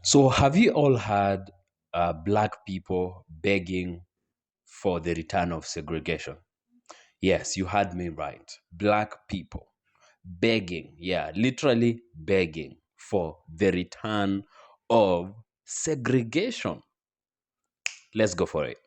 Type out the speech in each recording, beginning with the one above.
So, have you all had black people begging for the return of segregation? Yes, you heard me right. Black people begging, yeah, literally begging for the return of segregation. Let's go for it.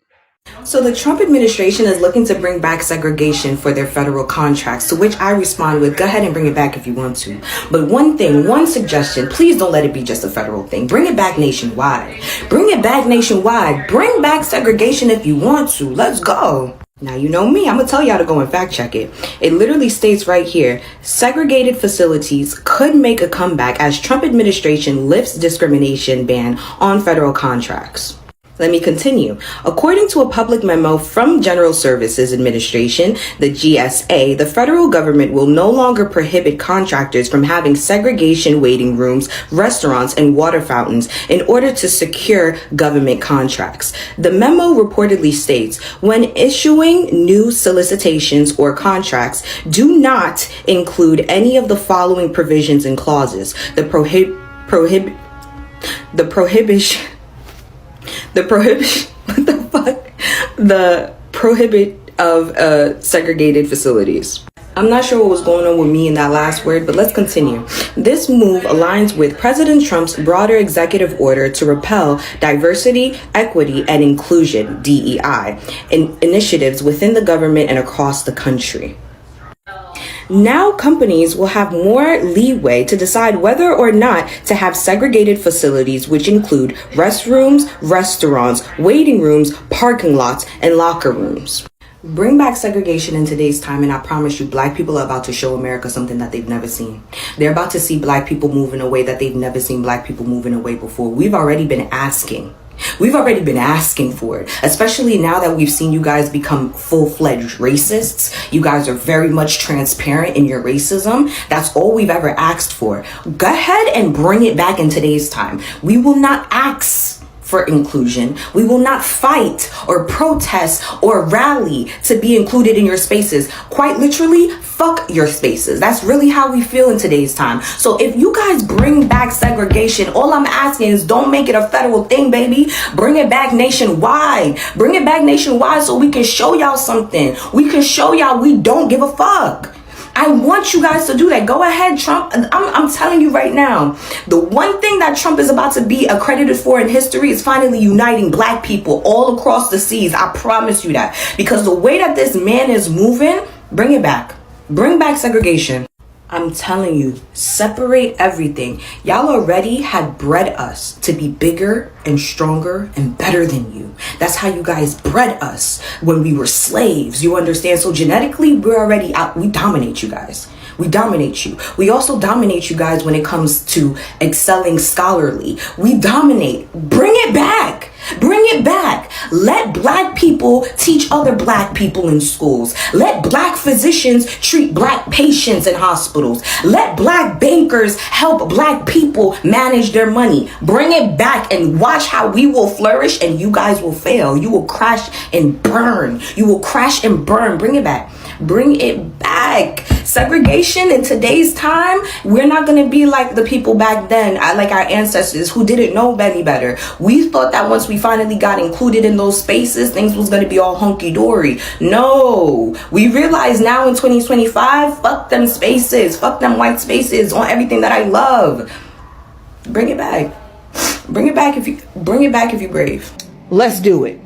So the Trump administration is looking to bring back segregation for their federal contracts, to which I respond with, go ahead and bring it back if you want to. But one suggestion, please don't let it be just a federal thing. Bring it back nationwide. Bring it back nationwide. Bring back segregation if you want to. Let's go. Now, you know me, I'm going to tell y'all to go and fact check it. It literally states right here, segregated facilities could make a comeback as Trump administration lifts discrimination ban on federal contracts. Let me continue. According to a public memo from General Services Administration, the GSA, the federal government will no longer prohibit contractors from having segregation waiting rooms, restaurants, and water fountains in order to secure government contracts. The memo reportedly states, when issuing new solicitations or contracts, do not include any of the following provisions and clauses. The what the fuck? The prohibit of segregated facilities. I'm not sure what was going on with me in that last word, but let's continue. This move aligns with President Trump's broader executive order to repel diversity, equity, and inclusion, DEI, initiatives within the government and across the country. Now companies will have more leeway to decide whether or not to have segregated facilities, which include restrooms, restaurants, waiting rooms, parking lots, and locker rooms. Bring back segregation in today's time, and I promise you, black people are about to show America something that they've never seen. They're about to see black people move in a way that they've never seen black people move in a way before. We've already been asking for it, especially now that we've seen you guys become full-fledged racists. You guys are very much transparent in your racism. That's all we've ever asked for. Go ahead and bring it back in today's time. We will not ask for inclusion. We will not fight or protest or rally to be included in your spaces. Quite literally, fuck your spaces. That's really how we feel in today's time. So if you guys bring back segregation, all I'm asking is don't make it a federal thing, baby. Bring it back nationwide. Bring it back nationwide so we can show y'all something. We can show y'all we don't give a fuck. I want you guys to do that. Go ahead, Trump. I'm telling you right now, the one thing that Trump is about to be accredited for in history is finally uniting black people all across the seas. I promise you that. Because the way that this man is moving, bring it back. Bring back segregation. I'm telling you, separate everything. Y'all already had bred us to be bigger and stronger and better than you. That's how you guys bred us when we were slaves. You understand? So genetically, we're already out. We dominate you guys. We dominate you. We also dominate you guys when it comes to excelling scholarly. We dominate. Bring it back. Bring it back. Let black people teach other black people in schools. Let black physicians treat black patients in hospitals. Let black bankers help black people manage their money. Bring it back and watch how we will flourish and you guys will fail. You will crash and burn. You will crash and burn. Bring it back. Bring it back. Segregation in today's time, we're not going to be like the people back then, like our ancestors who didn't know any better. We thought that once we finally got included in those spaces, things was going to be all hunky-dory. No. We realize now in 2025, fuck them spaces, fuck them white spaces on everything that I love. Bring it back. Bring it back if you're brave. Let's do it.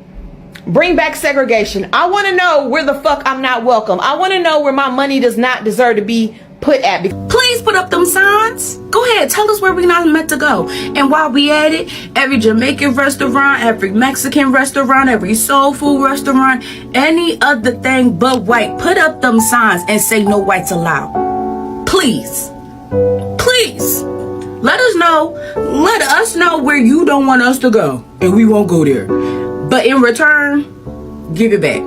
Bring back segregation. I want to know where the fuck I'm not welcome. I want to know where my money does not deserve to be put at. Please put up them signs. Go ahead, tell us where we're not meant to go. And while we at it, every Jamaican restaurant, every Mexican restaurant, every soul food restaurant, any other thing but white, put up them signs and say no whites allowed. Please. Please. Let us know where you don't want us to go, and we won't go there. But in return, give it back.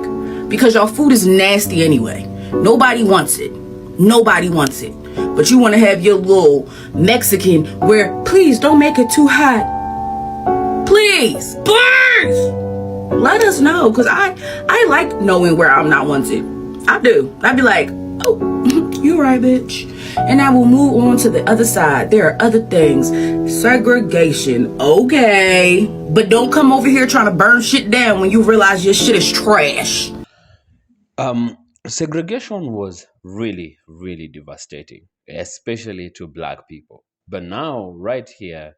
Because your food is nasty anyway. Nobody wants it. Nobody wants it. But you want to have your little Mexican where, please don't make it too hot. Please. Please. Let us know. Because I like knowing where I'm not wanted. I do. I'd be like, oh, You right, bitch. And I will move on to the other side. There are other things. Segregation, okay. But don't come over here trying to burn shit down when you realize your shit is trash. Segregation was really, really devastating, especially to black people. But now, right here,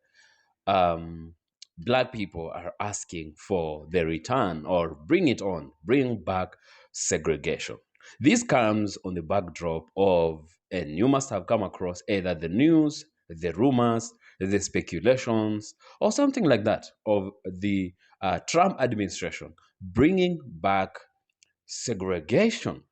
um, black people are asking for the return or bring back segregation. This comes on the backdrop of, and you must have come across either the news, the rumors, the speculations, or something like that of the Trump administration bringing back segregation.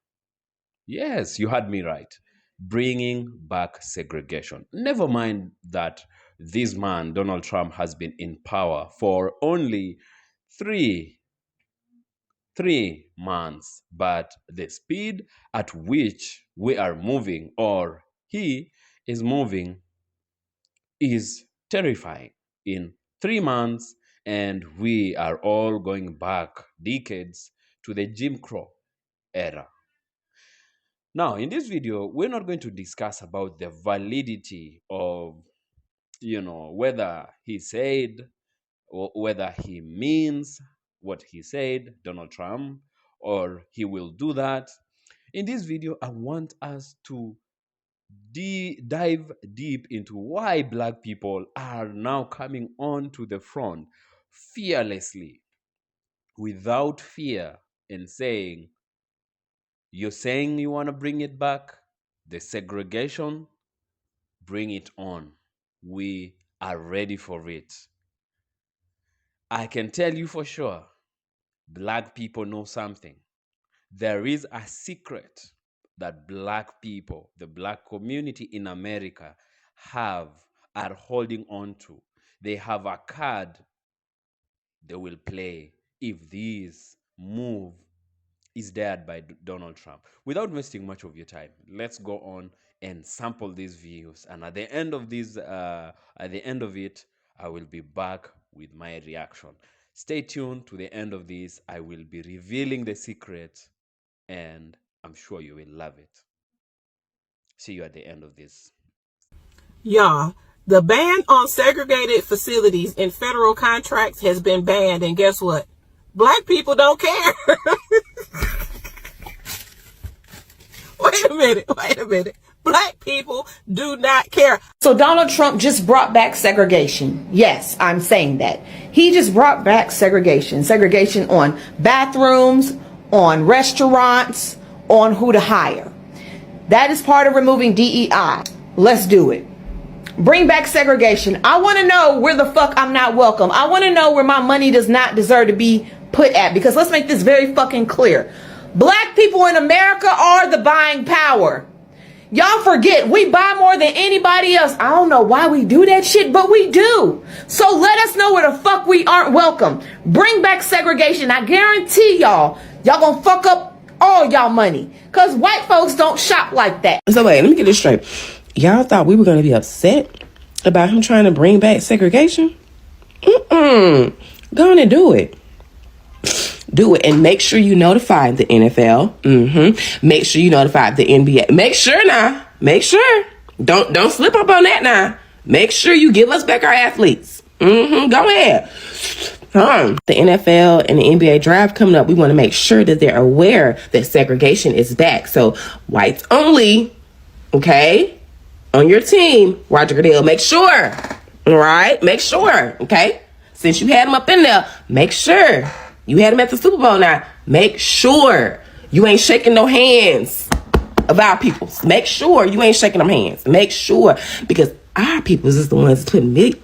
Yes, you had me right. Bringing back segregation. Never mind that this man, Donald Trump, has been in power for only three three months, but the speed at which we are moving, or he is moving, is terrifying. In 3 months, and we are all going back decades to the Jim Crow era. Now, in this video, we're not going to discuss about the validity of, whether he said or whether he means what he said, Donald Trump, or he will do that. In this video, I want us to dive deep into why black people are now coming on to the front fearlessly, without fear, and saying, you're saying you want to bring it back, the segregation, bring it on. We are ready for it. I can tell you for sure, black people know something. There is a secret that black people, the black community in America, are holding on to. They have a card they will play if this move is dared by Donald Trump. Without wasting much of your time, let's go on and sample these views. And at the end of it, I will be back with my reaction. Stay tuned to the end of this. I will be revealing the secret, and I'm sure you will love it. See you at the end of this. Y'all, the ban on segregated facilities in federal contracts has been banned, and guess what? Black people don't care. Wait a minute. Black people do not care. So Donald Trump just brought back segregation. Yes, I'm saying that. He just brought back segregation. Segregation on bathrooms, on restaurants, on who to hire. That is part of removing DEI. Let's do it. Bring back segregation. I want to know where the fuck I'm not welcome. I want to know where my money does not deserve to be put at. Because let's make this very fucking clear. Black people in America are the buying power. Y'all forget we buy more than anybody else. I don't know why we do that shit, but we do. So let us know where the fuck we aren't welcome. Bring back segregation. I guarantee y'all gonna fuck up all y'all money. Because white folks don't shop like that. So wait, let me get this straight. Y'all thought we were going to be upset about him trying to bring back segregation? Go on and do it. Do it, and make sure you notify the NFL. Make sure you notify the NBA. Make sure now. Make sure. Don't slip up on that now. Make sure you give us back our athletes. Go ahead. The NFL and the NBA draft coming up, we want to make sure that they're aware that segregation is back. So whites only, okay, on your team, Roger Goodell, make sure, all right, make sure, okay, since you had them up in there, make sure you had them at the Super Bowl now, make sure you ain't shaking no hands of our peoples. Make sure you ain't shaking them hands. Make sure, because our peoples is the ones putting me.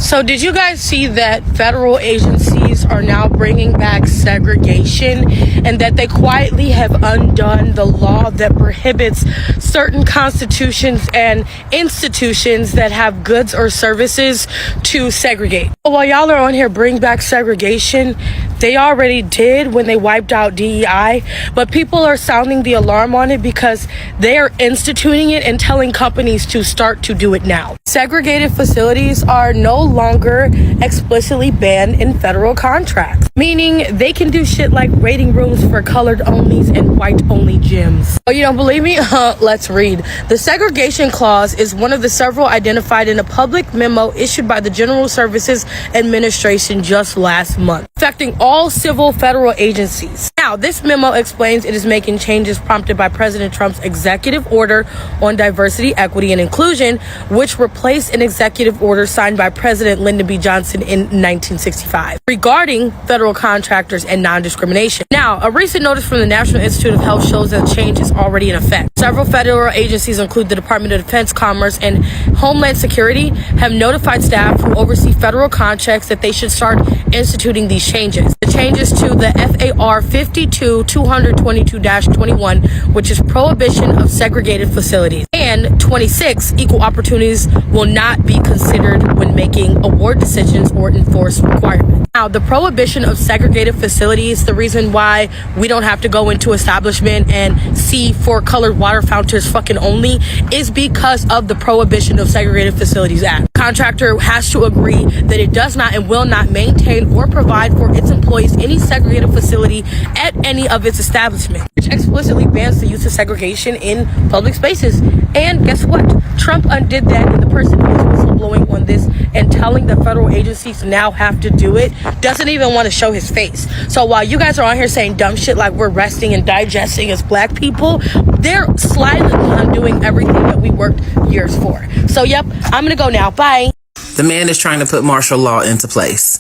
So did you guys see that federal agencies are now bringing back segregation, and that they quietly have undone the law that prohibits certain constitutions and institutions that have goods or services to segregate? While y'all are on here, bring back segregation, They already did when they wiped out DEI, but people are sounding the alarm on it because they are instituting it and telling companies to start to do it now. Segregated facilities are no longer explicitly banned in federal contracts, meaning they can do shit like waiting rooms for colored onlys and white only gyms. Oh, you don't believe me? Let's read. The segregation clause is one of the several identified in a public memo issued by the General Services Administration just last month, affecting all civil federal agencies. Now, this memo explains it is making changes prompted by President Trump's executive order on diversity, equity, and inclusion, which replaced an executive order signed by President Lyndon B. Johnson in 1965 regarding federal contractors and non-discrimination. Now, a recent notice from the National Institute of Health shows that change is already in effect. Several federal agencies, include the Department of Defense, Commerce, and Homeland Security, have notified staff who oversee federal contracts that they should start instituting these changes. The changes to the FAR 52-222-21, which is prohibition of segregated facilities, and 26, equal opportunities will not be considered when making award decisions or enforce requirements. Now, the prohibition of segregated facilities, the reason why we don't have to go into establishment and see for colored water fountains fucking only, is because of the Prohibition of Segregated Facilities Act. Contractor has to agree that it does not and will not maintain or provide for its employees any segregated facility at any of its establishments, which explicitly bans the use of segregation in public spaces. And guess what? Trump undid that, and the person who is whistleblowing on this and telling the federal agencies now have to do it doesn't even want to show his face. So while you guys are on here saying dumb shit like we're resting and digesting as black people, they're slightly undoing everything that we worked years for. So yep, I'm gonna go now. Bye. The man is trying to put martial law into place.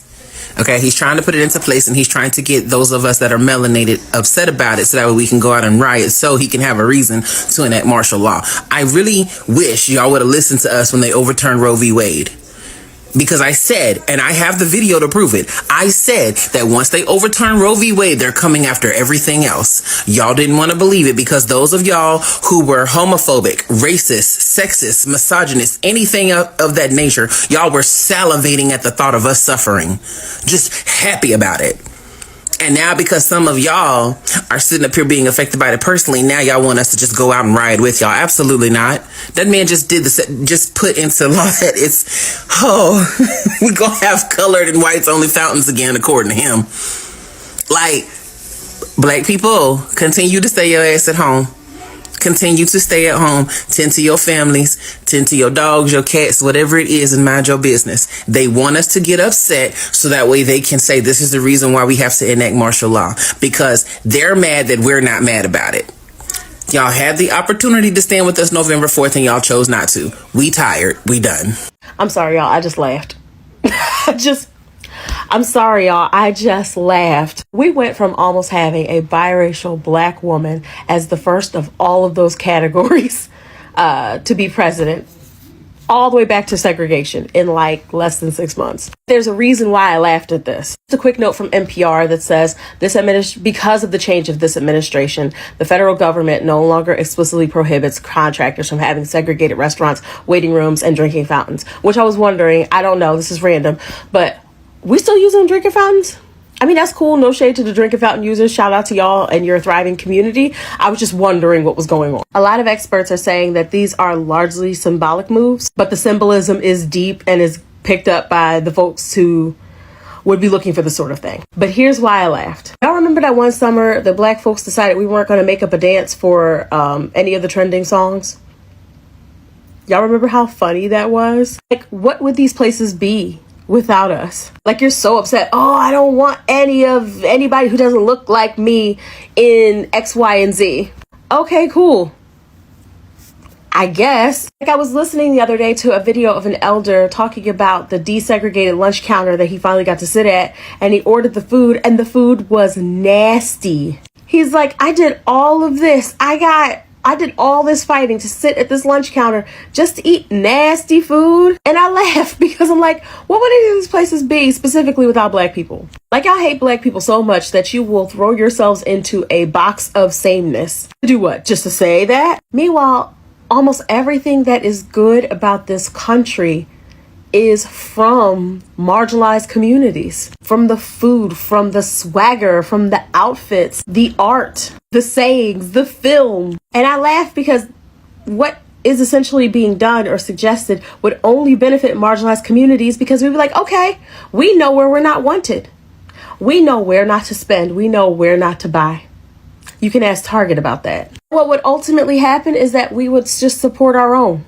Okay, he's trying to put it into place, and he's trying to get those of us that are melanated upset about it so that way we can go out and riot so he can have a reason to enact martial law. I really wish y'all would have listened to us when they overturned Roe v. Wade. Because I said, and I have the video to prove it, I said that once they overturn Roe v. Wade, they're coming after everything else. Y'all didn't want to believe it because those of y'all who were homophobic, racist, sexist, misogynist, anything of that nature, y'all were salivating at the thought of us suffering. Just happy about it. And now because some of y'all are sitting up here being affected by it personally, now y'all want us to just go out and riot with y'all. Absolutely not. That man just did this, just put into law that it's, we gonna have colored and whites only fountains again, according to him. Like, black people, continue to stay your ass at home. Continue to stay at home, tend to your families, tend to your dogs, your cats, whatever it is, and mind your business. They want us to get upset so that way they can say this is the reason why we have to enact martial law, because they're mad that we're not mad about it. Y'all had the opportunity to stand with us November 4th and y'all chose not to. We tired. We done. I'm sorry, y'all. I just laughed. I'm sorry, y'all. I just laughed. We went from almost having a biracial black woman as the first of all of those categories to be president, all the way back to segregation in like less than 6 months. There's a reason why I laughed at this. Just a quick note from NPR that says because of the change of this administration, the federal government no longer explicitly prohibits contractors from having segregated restaurants, waiting rooms, and drinking fountains, which I was wondering, I don't know, this is random, but we still using drinking fountains? I mean, that's cool. No shade to the drinking fountain users. Shout out to y'all and your thriving community. I was just wondering what was going on. A lot of experts are saying that these are largely symbolic moves, but the symbolism is deep and is picked up by the folks who would be looking for this sort of thing. But here's why I laughed. Y'all remember that one summer the black folks decided we weren't going to make up a dance for any of the trending songs? Y'all remember how funny that was? Like, what would these places be without us? Like, you're so upset. Oh, I don't want anybody who doesn't look like me in X, Y, and Z. Okay, cool. I guess. Like, I was listening the other day to a video of an elder talking about the desegregated lunch counter that he finally got to sit at, and he ordered the food, and the food was nasty. He's like, I did all of this. I did all this fighting to sit at this lunch counter just to eat nasty food. And I laugh because I'm like, what would any of these places be specifically without black people? Like, y'all hate black people so much that you will throw yourselves into a box of sameness. To do what? Just to say that? Meanwhile, almost everything that is good about this country is from marginalized communities, from the food, from the swagger, from the outfits, the art, the sayings, the film. And I laugh because what is essentially being done or suggested would only benefit marginalized communities, because we'd be like, okay, we know where we're not wanted. We know where not to spend. We know where not to buy. You can ask Target about that. What would ultimately happen is that we would just support our own.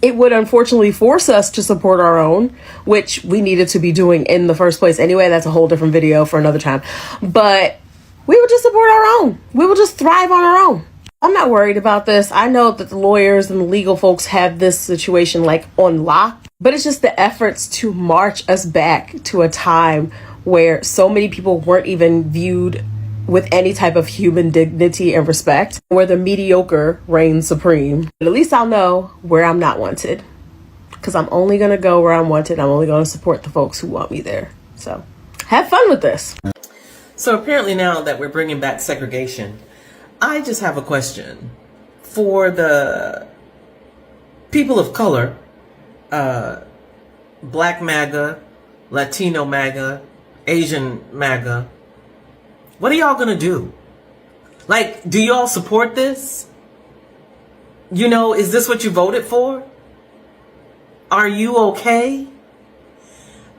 It would unfortunately force us to support our own, which we needed to be doing in the first place anyway. That's a whole different video for another time. But we would just support our own. We will just thrive on our own. I'm not worried about this. I know that the lawyers and the legal folks have this situation like on lock, but it's just the efforts to march us back to a time where so many people weren't even viewed with any type of human dignity and respect, where the mediocre reigns supreme. But at least I'll know where I'm not wanted, because I'm only going to go where I'm wanted. I'm only going to support the folks who want me there. So have fun with this. So apparently now that we're bringing back segregation, I just have a question for the people of color, Black MAGA, Latino MAGA, Asian MAGA. What are y'all gonna do? Like, do y'all support this? You know, is this what you voted for? Are you okay?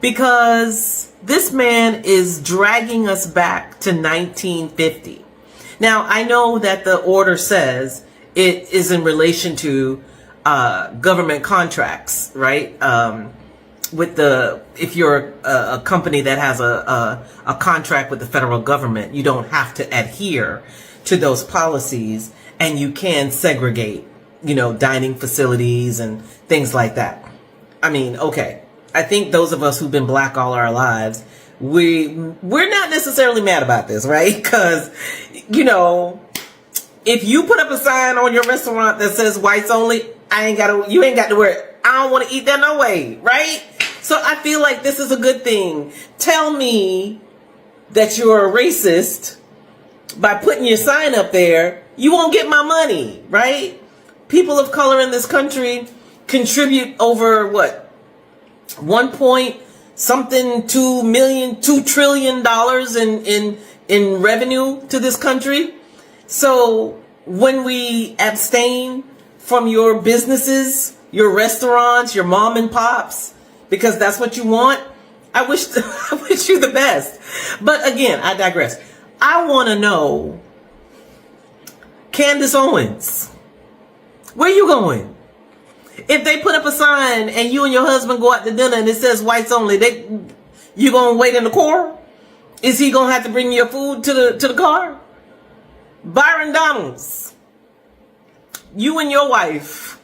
Because this man is dragging us back to 1950. Now, I know that the order says it is in relation to government contracts, right? If you're a company that has a contract with the federal government, you don't have to adhere to those policies, and you can segregate, you know, dining facilities and things like that. I mean, okay. I think those of us who've been black all our lives, we're not necessarily mad about this, right? Because, you know, if you put up a sign on your restaurant that says whites only, you ain't got to wear it. I don't want to eat that no way, right? So I feel like this is a good thing. Tell me that you're a racist by putting your sign up there. You won't get my money, right? People of color in this country contribute over what? 1 point something, $2 trillion in revenue to this country. So when we abstain from your businesses, your restaurants, your mom and pops, because that's what you want, I wish you the best. But again, I digress. I want to know, Candace Owens, where you going? If they put up a sign and you and your husband go out to dinner and it says whites only, you gonna wait in the car? Is he gonna have to bring your food to the car? Byron Donalds, you and your wife,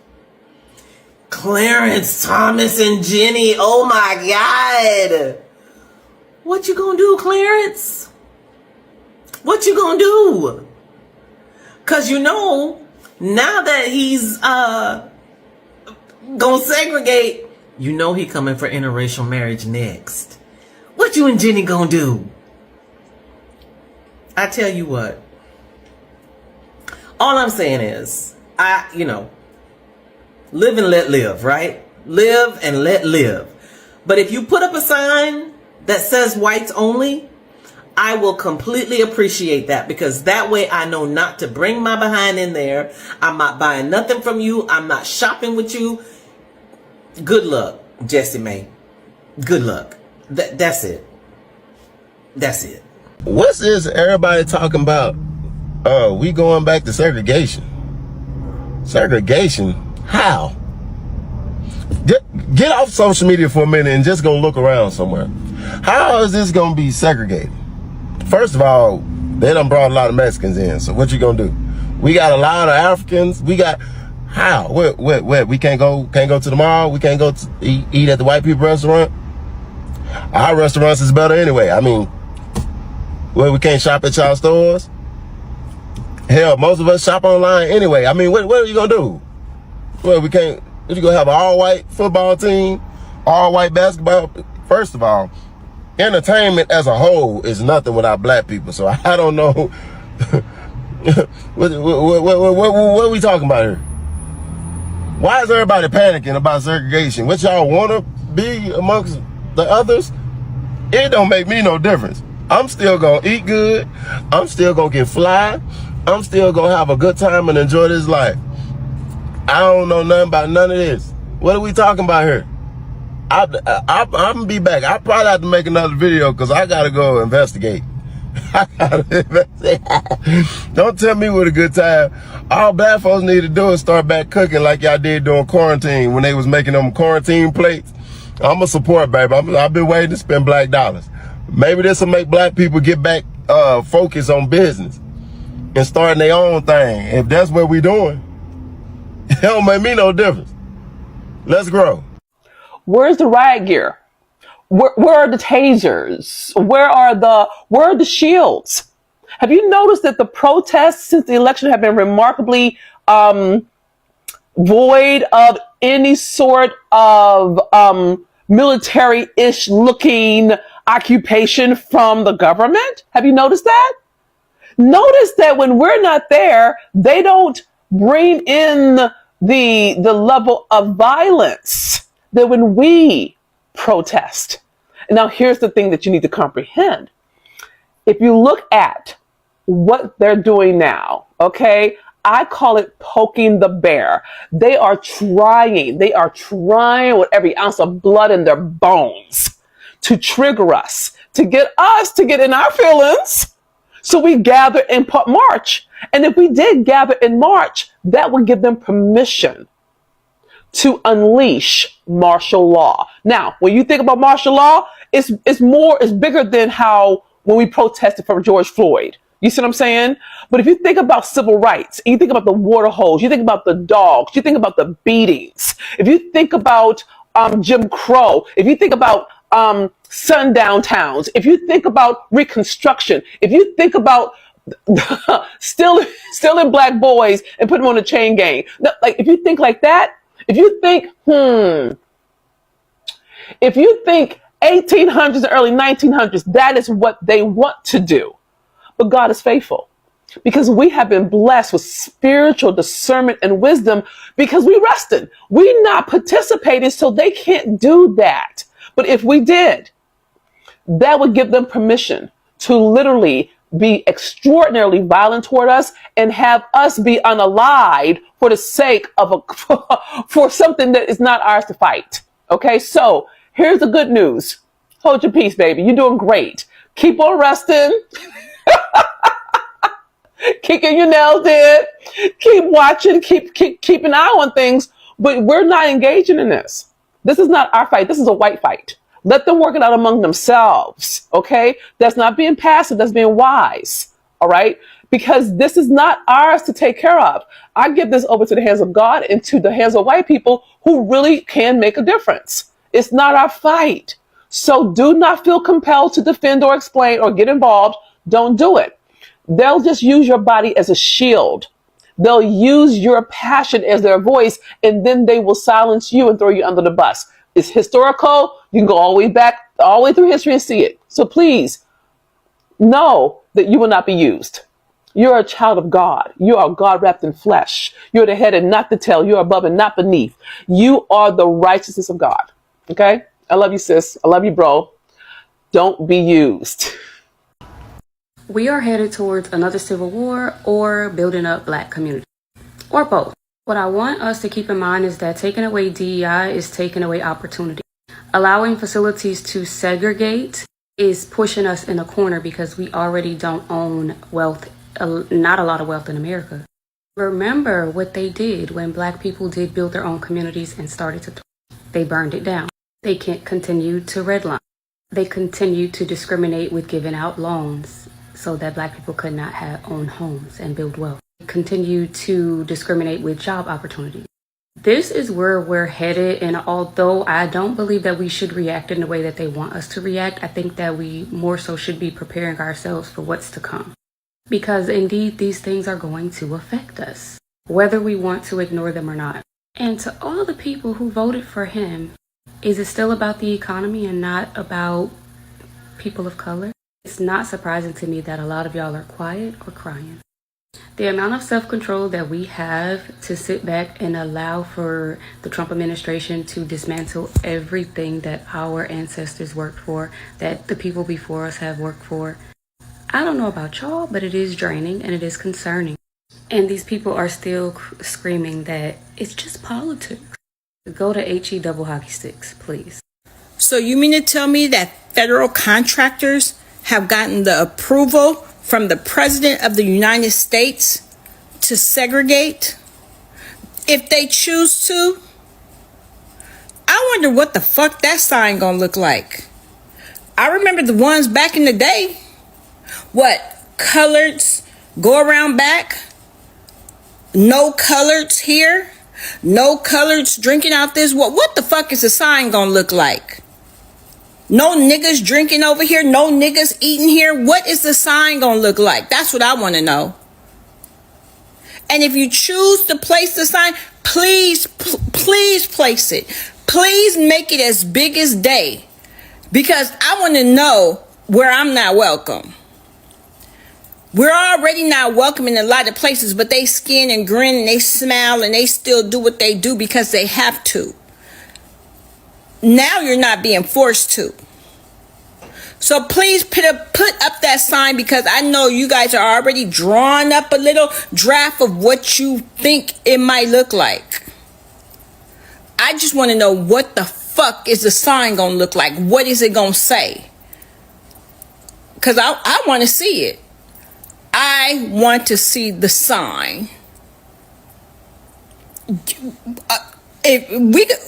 Clarence Thomas and Jenny. Oh my God. What you gonna do, Clarence? What you gonna do? Cause you know, now that he's gonna segregate, you know he coming for interracial marriage next. What you and Jenny gonna do? I tell you what. All I'm saying is, live and let live, right? Live and let live. But if you put up a sign that says whites only, I will completely appreciate that, because that way I know not to bring my behind in there. I'm not buying nothing from you. I'm not shopping with you. Good luck, Jessie Mae. Good luck. That's it. That's it. What's this everybody talking about? We going back to segregation. Segregation? How? Get off social media for a minute and just go look around somewhere. How is this going to be segregated? First of all, they done brought a lot of Mexicans in, so what you going to do? We got a lot of Africans. We got... How? What? We can't go to the mall? We can't go to eat at the white people restaurant? Our restaurants is better anyway. I mean, we can't shop at y'all stores? Hell, most of us shop online anyway. I mean, what are you gonna do? Well, we can't. You gonna have an all-white football team, all-white basketball? First of all, entertainment as a whole is nothing without black people. So I don't know. What are we talking about here? Why is everybody panicking about segregation? What y'all want to be amongst the others, it don't make me no difference. I'm still gonna eat good. I'm still gonna get fly. I'm still gonna have a good time and enjoy this life. I don't know nothing about none of this. What are we talking about here? I'm gonna be back. I probably have to make another video because I gotta go investigate. I gotta investigate. Don't tell me what a good time. All black folks need to do is start back cooking like y'all did during quarantine when they was making them quarantine plates. I'm a support, baby. I've been waiting to spend black dollars. Maybe this will make black people get back focused on business and starting their own thing. If that's what we doing, it don't make me no difference. Let's grow. Where's the riot gear? Where are the tasers? Where are the shields? Have you noticed that the protests since the election have been remarkably void of any sort of military-ish looking occupation from the government? Have you noticed that? Notice that when we're not there, they don't bring in the level of violence that when we protest. Now, here's the thing that you need to comprehend. If you look at what they're doing now, okay, I call it poking the bear. They are trying with every ounce of blood in their bones to trigger us, to get in our feelings. So we gather in March. And if we did gather in March, that would give them permission to unleash martial law. Now, when you think about martial law, it's bigger than how when we protested for George Floyd. You see what I'm saying? But if you think about civil rights, you think about the water hose, you think about the dogs, you think about the beatings, if you think about Jim Crow, if you think about sundown towns, if you think about Reconstruction, if you think about stealing black boys and putting them on a chain gang, like if you think like that, if you think 1800s and early 1900s, that is what they want to do. But God is faithful because we have been blessed with spiritual discernment and wisdom because we rested. We're not participating, so they can't do that. But if we did, that would give them permission to literally be extraordinarily violent toward us and have us be unalived for the sake of for something that is not ours to fight. Okay, so here's the good news. Hold your peace, baby. You're doing great. Keep on resting. Keep getting your nails in. Keep watching. Keep an eye on things. But we're not engaging in this. This is not our fight. This is a white fight. Let them work it out among themselves. Okay? That's not being passive. That's being wise. All right? Because this is not ours to take care of. I give this over to the hands of God and to the hands of white people who really can make a difference. It's not our fight. So do not feel compelled to defend or explain or get involved. Don't do it. They'll just use your body as a shield. They'll use your passion as their voice, and then they will silence you and throw you under the bus. It's historical. You can go all the way back, all the way through history and see it. So please know that you will not be used. You're a child of God. You are God wrapped in flesh. You're the head and not the tail. You're above and not beneath. You are the righteousness of God. Okay? I love you, sis. I love you, bro. Don't be used. We are headed towards another civil war or building up black community, or both. What I want us to keep in mind is that taking away DEI is taking away opportunity. Allowing facilities to segregate is pushing us in a corner because we already don't own wealth, not a lot of wealth in America. Remember what they did when black people did build their own communities and started to thrive. They burned it down. They can't continue to redline. They continued to discriminate with giving out loans so that black people could not own homes and build wealth. Continue to discriminate with job opportunities. This is where we're headed, and although I don't believe that we should react in the way that they want us to react, I think that we more so should be preparing ourselves for what's to come. Because indeed, these things are going to affect us, whether we want to ignore them or not. And to all the people who voted for him, is it still about the economy and not about people of color? It's not surprising to me that a lot of y'all are quiet or crying. The amount of self control that we have to sit back and allow for the Trump administration to dismantle everything that our ancestors worked for, that the people before us have worked for. I don't know about y'all, but it is draining and it is concerning. And these people are still screaming that it's just politics. Go to HE double hockey sticks, please. So you mean to tell me that federal contractors have gotten the approval from the President of the United States to segregate if they choose to? I wonder what the fuck that sign gonna look like. I remember the ones back in the day. What? Coloreds go around back? No coloreds here? No coloreds drinking out this? What the fuck is the sign gonna look like? No niggas drinking over here? No niggas eating here? What is the sign gonna look like? That's what I want to know. And if you choose to place the sign, please place it. Please make it as big as day. Because I want to know where I'm not welcome. We're already not welcome in a lot of places, but they skin and grin and they smile and they still do what they do because they have to. Now you're not being forced to. So please put up that sign, because I know you guys are already drawing up a little draft of what you think it might look like. I just want to know, what the fuck is the sign gonna look like? What is it gonna say? Because I want to see it. I want to see the sign. If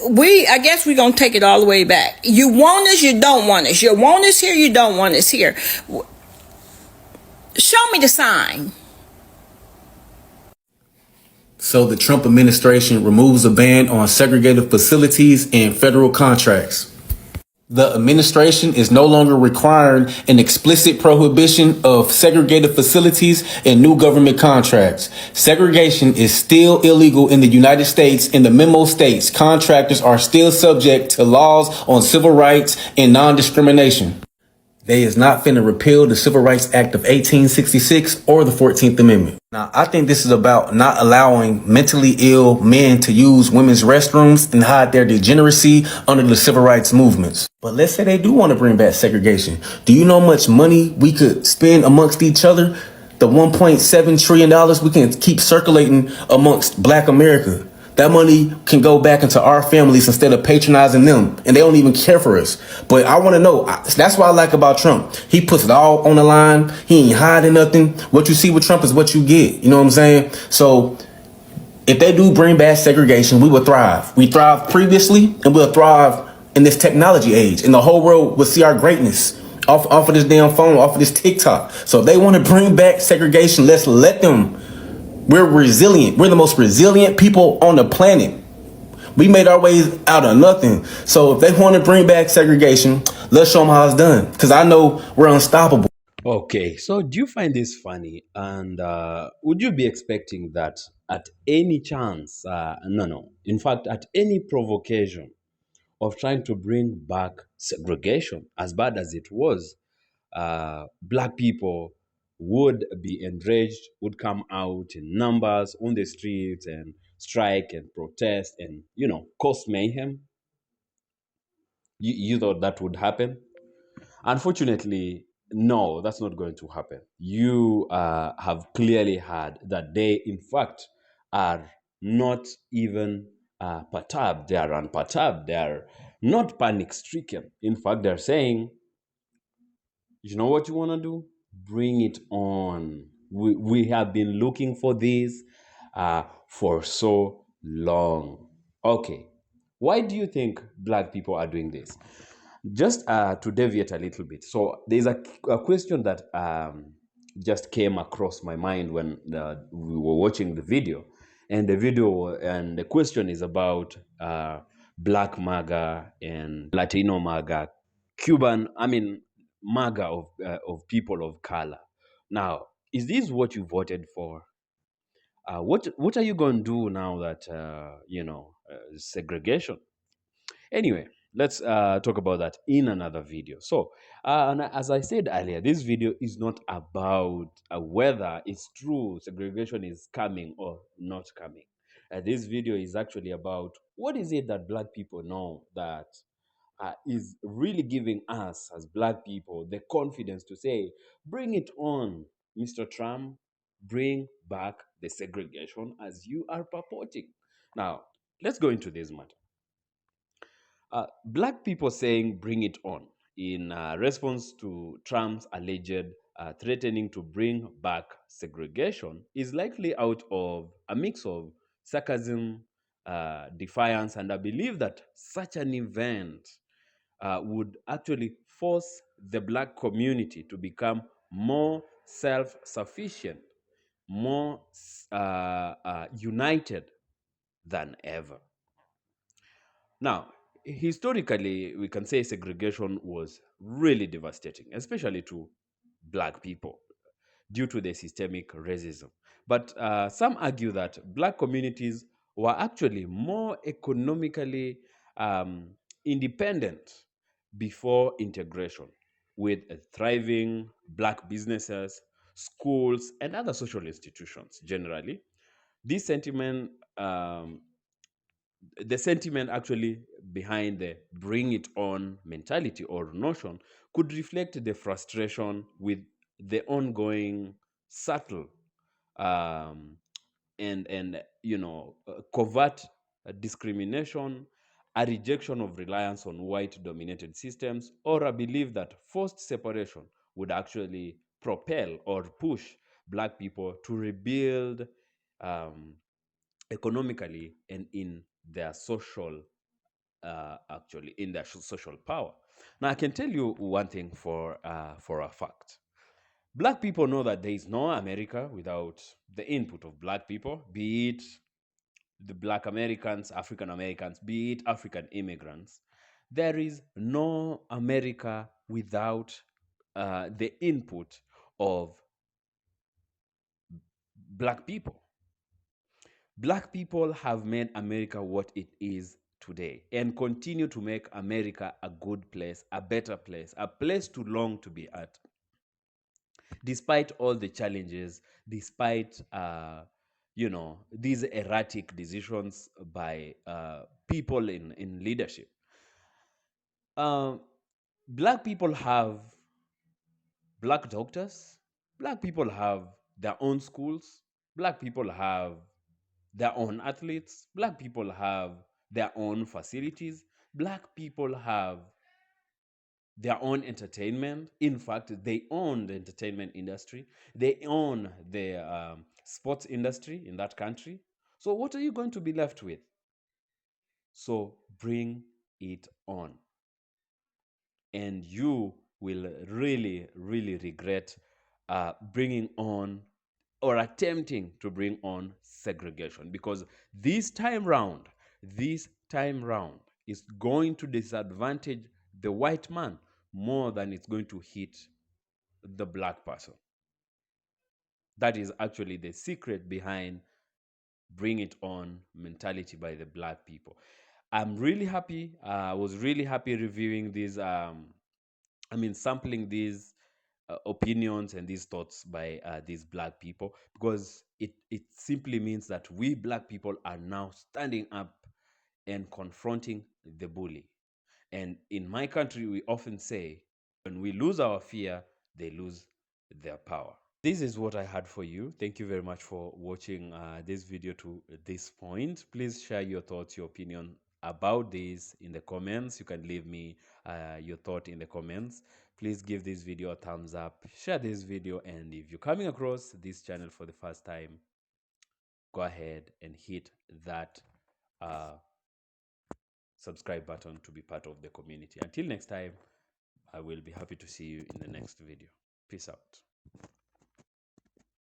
we I guess we're gonna take it all the way back. You want us, you don't want us. You want us here, you don't want us here. Show me the sign. So the Trump administration removes a ban on segregated facilities and federal contracts. The administration is no longer requiring an explicit prohibition of segregated facilities and new government contracts. Segregation is still illegal in the United States. In the memo states, contractors are still subject to laws on civil rights and non-discrimination. They is not finna repeal the Civil Rights Act of 1866 or the 14th Amendment. Now, I think this is about not allowing mentally ill men to use women's restrooms and hide their degeneracy under the civil rights movements. But let's say they do want to bring back segregation. Do you know how much money we could spend amongst each other? The $1.7 trillion we can keep circulating amongst Black America. That money can go back into our families instead of patronizing them. And they don't even care for us. But I want to know. That's what I like about Trump. He puts it all on the line. He ain't hiding nothing. What you see with Trump is what you get. You know what I'm saying? So if they do bring back segregation, we will thrive. We thrived previously, and we'll thrive in this technology age. And the whole world will see our greatness off of this damn phone, off of this TikTok. So if they want to bring back segregation, let's let them. We're resilient. We're the most resilient people on the planet. We made our ways out of nothing. So if they want to bring back segregation, let's show them how it's done. Because I know we're unstoppable. Okay, so do you find this funny? And would you be expecting that at any chance, no, in fact, at any provocation of trying to bring back segregation, as bad as it was, Black people would be enraged, would come out in numbers on the streets and strike and protest and, cause mayhem? You thought that would happen? Unfortunately, no, that's not going to happen. You have clearly heard that they, in fact, are not even perturbed. They are unperturbed. They are not panic stricken. In fact, they're saying, you know what you want to do? Bring it on. We have been looking for this for so long. Okay. Why do you think Black people are doing this? Just to deviate a little bit. So there's a question that just came across my mind when we were watching the video. And the question is about Black MAGA and Latino MAGA, Cuban, MAGA of people of color. Now, is this what you voted for? What are you going to do now that segregation? Anyway, let's talk about that in another video. So, and as I said earlier, this video is not about whether it's true segregation is coming or not coming. This video is actually about what is it that Black people know that is really giving us as Black people the confidence to say, bring it on, Mr. Trump, bring back the segregation as you are purporting. Now, let's go into this matter. Black people saying bring it on in response to Trump's alleged threatening to bring back segregation is likely out of a mix of sarcasm, defiance, and I believe that such an event would actually force the Black community to become more self-sufficient, more united than ever. Now, historically, we can say segregation was really devastating, especially to Black people due to the systemic racism. But some argue that Black communities were actually more economically independent before integration, with thriving Black businesses, schools, and other social institutions generally. This sentiment the sentiment actually behind the bring it on mentality or notion could reflect the frustration with the ongoing subtle um, and covert discrimination, a rejection of reliance on white dominated systems, or a belief that forced separation would actually propel or push Black people to rebuild um, economically and in their social actually in their social power. Now I can tell you one thing for a fact. Black people know that there is no America without the input of Black people, be it the Black Americans, African Americans, be it African immigrants. There is no America without the input of Black people. Black people have made America what it is today and continue to make America a good place, a better place, a place to long to be at. Despite all the challenges, despite these erratic decisions by people in leadership, uh, Black people have Black doctors, Black people have their own schools, Black people have their own athletes, Black people have their own facilities, Black people have their own entertainment. In fact, they own the entertainment industry, they own the sports industry in that country. So, what are you going to be left with? So, bring it on. And you will really, really regret bringing on or attempting to bring on segregation, because this time round is going to disadvantage the white man more than it's going to hit the Black person. That is actually the secret behind bring it on mentality by the Black people. I'm really happy. I was really happy reviewing these sampling these opinions and these thoughts by these Black people, because it simply means that we Black people are now standing up and confronting the bully. And in my country, we often say, when we lose our fear, they lose their power. This is what I had for you. Thank you very much for watching this video to this point. Please share your thoughts, your opinion about this in the comments. You can leave me your thought in the comments. Please give this video a thumbs up, share this video, and if you're coming across this channel for the first time, go ahead and hit that subscribe button to be part of the community. Until next time, I will be happy to see you in the next video. Peace out.